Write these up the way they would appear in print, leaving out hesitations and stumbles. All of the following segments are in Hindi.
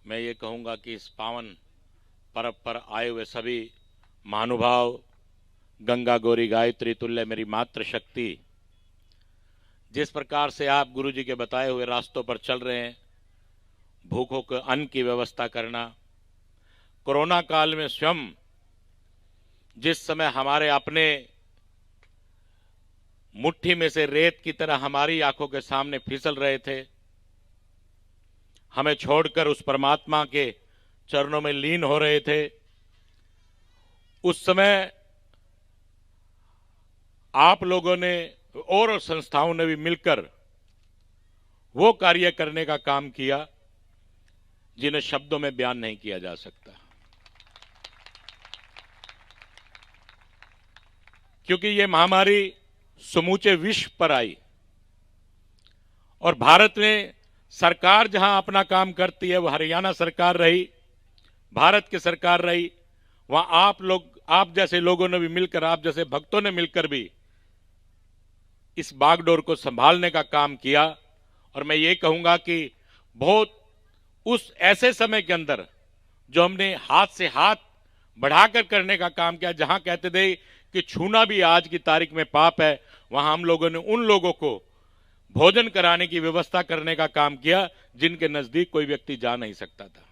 मैं ये कहूँगा कि इस पावन पर्व पर आए हुए सभी महानुभाव, गंगा गौरी गायत्री तुल्य मेरी मातृशक्ति, जिस प्रकार से आप गुरु जी के बताए हुए रास्तों पर चल रहे हैं, भूखों को अन्न की व्यवस्था करना, कोरोना काल में स्वयं जिस समय हमारे अपने मुट्ठी में से रेत की तरह हमारी आंखों के सामने फिसल रहे थे, हमें छोड़कर उस परमात्मा के चरणों में लीन हो रहे थे, उस समय आप लोगों ने और संस्थाओं ने भी मिलकर वो कार्य करने का काम किया जिन्हें शब्दों में बयान नहीं किया जा सकता। क्योंकि ये महामारी समूचे विश्व पर आई और भारत में सरकार जहां अपना काम करती है, वो हरियाणा सरकार रही, भारत की सरकार रही, वहां आप जैसे लोगों ने भी मिलकर, आप जैसे भक्तों ने मिलकर भी इस बागडोर को संभालने का काम किया। और मैं ये कहूंगा कि बहुत उस ऐसे समय के अंदर जो हमने हाथ से हाथ बढ़ाकर करने का काम किया, जहां कहते थे कि छूना भी आज की तारीख में पाप है, वहां हम लोगों ने उन लोगों को भोजन कराने की व्यवस्था करने का काम किया जिनके नजदीक कोई व्यक्ति जा नहीं सकता था।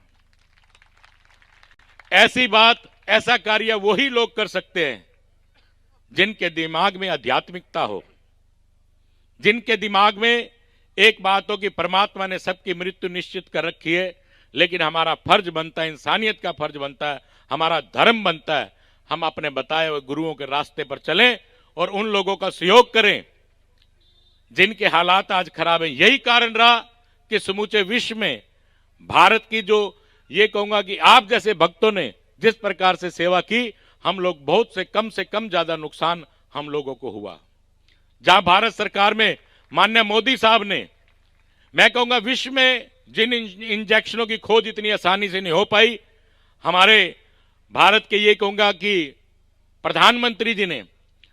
ऐसी बात, ऐसा कार्य वही लोग कर सकते हैं जिनके दिमाग में आध्यात्मिकता हो, जिनके दिमाग में एक बात हो कि परमात्मा ने सबकी मृत्यु निश्चित कर रखी है, लेकिन हमारा फर्ज बनता है, इंसानियत का फर्ज बनता है, हमारा धर्म बनता है, हम अपने बताए हुए गुरुओं के रास्ते पर चलें और उन लोगों का सहयोग करें जिनके हालात आज खराब हैं। यही कारण रहा कि समूचे विश्व में भारत की जो ये कहूंगा कि आप जैसे भक्तों ने जिस प्रकार से सेवा की, हम लोग बहुत से कम ज्यादा नुकसान हम लोगों को हुआ। जहां भारत सरकार में माननीय मोदी साहब ने, मैं कहूंगा विश्व में जिन इंजेक्शनों की खोज इतनी आसानी से नहीं हो पाई, हमारे भारत के ये कहूंगा कि प्रधानमंत्री जी ने,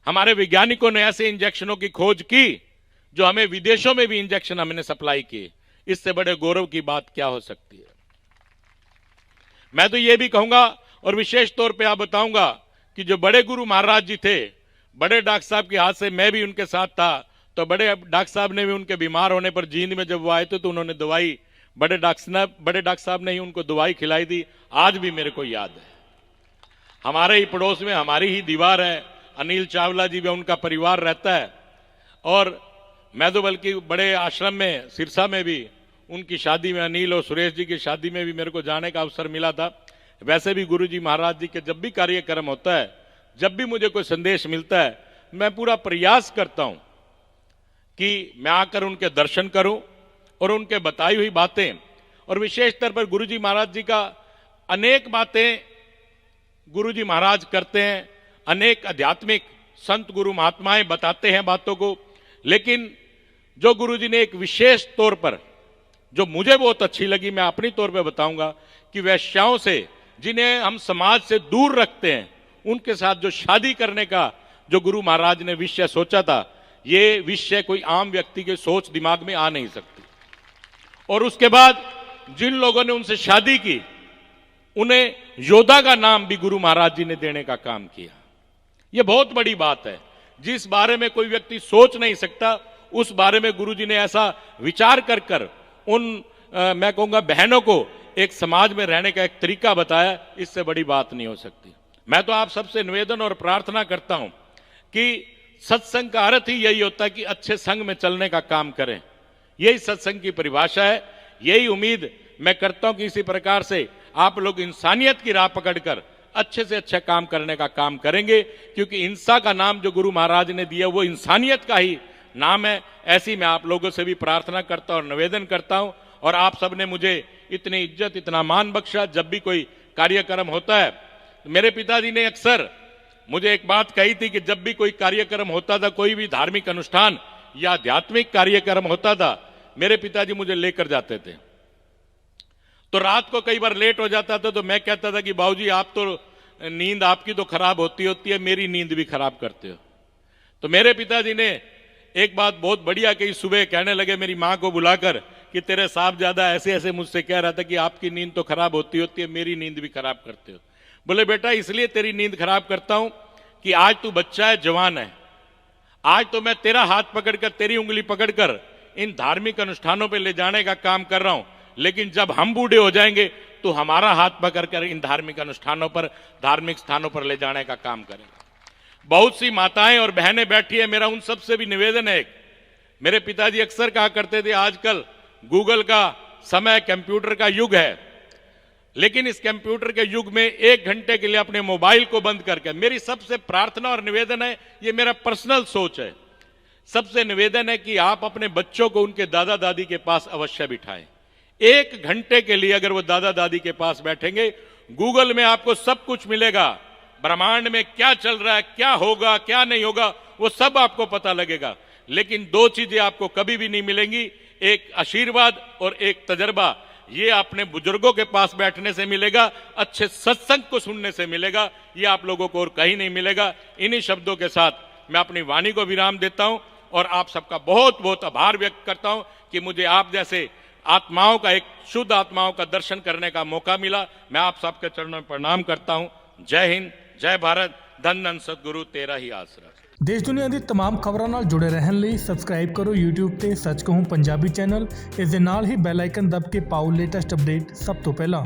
हमारे वैज्ञानिकों ने ऐसे इंजेक्शनों की खोज की जो हमें विदेशों में भी इंजेक्शन हमने सप्लाई किए। इससे बड़े गौरव की बात क्या हो सकती है। मैं तो ये भी कहूंगा और विशेष तौर पे आप बताऊंगा कि जो बड़े गुरु महाराज जी थे, बड़े डॉक्टर साहब के हाथ से मैं भी उनके साथ था, तो बड़े डॉक्टर साहब ने भी उनके बीमार होने पर जींद में जब वो आए थे तो उन्होंने दवाई, बड़े डॉक्टर साहब ने ही उनको दवाई खिलाई थी। आज भी मेरे को याद है, हमारे ही पड़ोस में हमारी ही दीवार है, अनिल चावला जी भी, उनका परिवार रहता है। और मैं तो बल्कि बड़े आश्रम में सिरसा में भी उनकी शादी में, अनिल और सुरेश जी की शादी में भी मेरे को जाने का अवसर मिला था। वैसे भी गुरु जी महाराज जी के जब भी कार्यक्रम होता है, जब भी मुझे कोई संदेश मिलता है, मैं पूरा प्रयास करता हूं कि मैं आकर उनके दर्शन करूं और उनके बताई हुई बातें, और विशेष तौर पर गुरु जी महाराज जी का अनेक बातें गुरु जी महाराज करते हैं, अनेक आध्यात्मिक संत गुरु महात्माएं बताते हैं बातों को, लेकिन जो गुरु जी ने एक विशेष तौर पर जो मुझे बहुत अच्छी लगी, मैं अपनी तौर पे बताऊंगा कि वैश्याओं से, जिन्हें हम समाज से दूर रखते हैं, उनके साथ जो शादी करने का जो गुरु महाराज ने विषय सोचा था, ये विषय कोई आम व्यक्ति के सोच दिमाग में आ नहीं सकती। और उसके बाद जिन लोगों ने उनसे शादी की, उन्हें योद्धा का नाम भी गुरु महाराज जी ने देने का काम किया। यह बहुत बड़ी बात है, जिस बारे में कोई व्यक्ति सोच नहीं सकता, उस बारे में गुरु जी ने ऐसा विचार कर उन मैं कहूंगा बहनों को एक समाज में रहने का एक तरीका बताया। इससे बड़ी बात नहीं हो सकती। मैं तो आप सबसे निवेदन और प्रार्थना करता हूं कि सत्संग का अर्थ ही यही होता है कि अच्छे संग में चलने का काम करें। यही सत्संग की परिभाषा है। यही उम्मीद मैं करता हूं कि इसी प्रकार से आप लोग इंसानियत की राह पकड़कर अच्छे से अच्छा काम करने का काम करेंगे, क्योंकि हिंसा का नाम जो गुरु महाराज ने दिया वो इंसानियत का ही नाम है। ऐसी मैं आप लोगों से भी प्रार्थना करता और निवेदन करता हूं। और आप सबने मुझे इतनी इज्जत, इतना मान बख्शा। जब भी कोई कार्यक्रम होता है, मेरे पिताजी ने अक्सर मुझे एक बात कही थी कि जब भी कोई कार्यक्रम होता था, कोई भी धार्मिक अनुष्ठान या आध्यात्मिक कार्यक्रम होता था, मेरे पिताजी मुझे लेकर जाते थे। तो रात को कई बार लेट हो जाता था, तो मैं कहता था कि बाबूजी आप तो नींद आपकी तो खराब होती है, मेरी नींद भी खराब करते हो। तो मेरे पिताजी ने एक बात बहुत बढ़िया कही, सुबह कहने लगे मेरी मां को बुलाकर कि तेरे साहबजादा ऐसे ऐसे मुझसे कह रहा था कि आपकी नींद तो खराब होती है, मेरी नींद भी खराब करते हो। बोले बेटा इसलिए तेरी नींद खराब करता हूं कि आज तू बच्चा है, जवान है। आज तो मैं तेरा हाथ पकड़कर, तेरी उंगली पकड़कर इन धार्मिक अनुष्ठानों पे ले जाने का काम कर रहा हूं, लेकिन जब हम बूढ़े हो जाएंगे तो हमारा हाथ पकड़कर इन धार्मिक अनुष्ठानों पर, धार्मिक स्थानों पर ले जाने का काम करेंगे। बहुत सी माताएं और बहनें बैठी है, मेरा उन सबसे भी निवेदन है। मेरे पिताजी अक्सर कहा करते थे आजकल गूगल का समय, कंप्यूटर का युग है, लेकिन इस कंप्यूटर के युग में 1 घंटे के लिए अपने मोबाइल को बंद करके, मेरी सबसे प्रार्थना और निवेदन है, ये मेरा पर्सनल सोच है, सबसे निवेदन है कि आप अपने बच्चों को उनके दादा दादी के पास अवश्य बिठाएं। 1 घंटे के लिए अगर वो दादा दादी के पास बैठेंगे, गूगल में आपको सब कुछ मिलेगा, ब्रह्मांड में क्या चल रहा है, क्या होगा क्या नहीं होगा, वो सब आपको पता लगेगा। लेकिन 2 चीजें आपको कभी भी नहीं मिलेंगी, एक आशीर्वाद और एक तजर्बा। ये अपने बुजुर्गों के पास बैठने से मिलेगा, अच्छे सत्संग को सुनने से मिलेगा, ये आप लोगों को और कहीं नहीं मिलेगा। इन्हीं शब्दों के साथ मैं अपनी वाणी को विराम देता हूं और आप सबका बहुत बहुत आभार व्यक्त करता हूं कि मुझे आप जैसे आत्माओं का, एक शुद्ध आत्माओं का दर्शन करने का मौका मिला। मैं आप सबके चरणों में प्रणाम करता हूं। जय हिंद, जय भारत, धन धन सतगुरु तेरा ही आसरा। देश दुनिया ਦੀ तमाम ਖਬਰਾਂ ਨਾਲ ਜੁੜੇ ਰਹਿਣ ਲਈ ਸਬਸਕ੍ਰਾਈਬ ਕਰੋ YouTube ਤੇ ਸੱਚ ਕਹੂੰ ਪੰਜਾਬੀ ਚੈਨਲ। ਇਸ ਦੇ ਨਾਲ ਹੀ ਬੈਲ ਆਈਕਨ ਦਬ ਕੇ ਪਾਓ ਲੇਟੈਸਟ ਅਪਡੇਟ ਸਭ ਤੋਂ ਪਹਿਲਾਂ।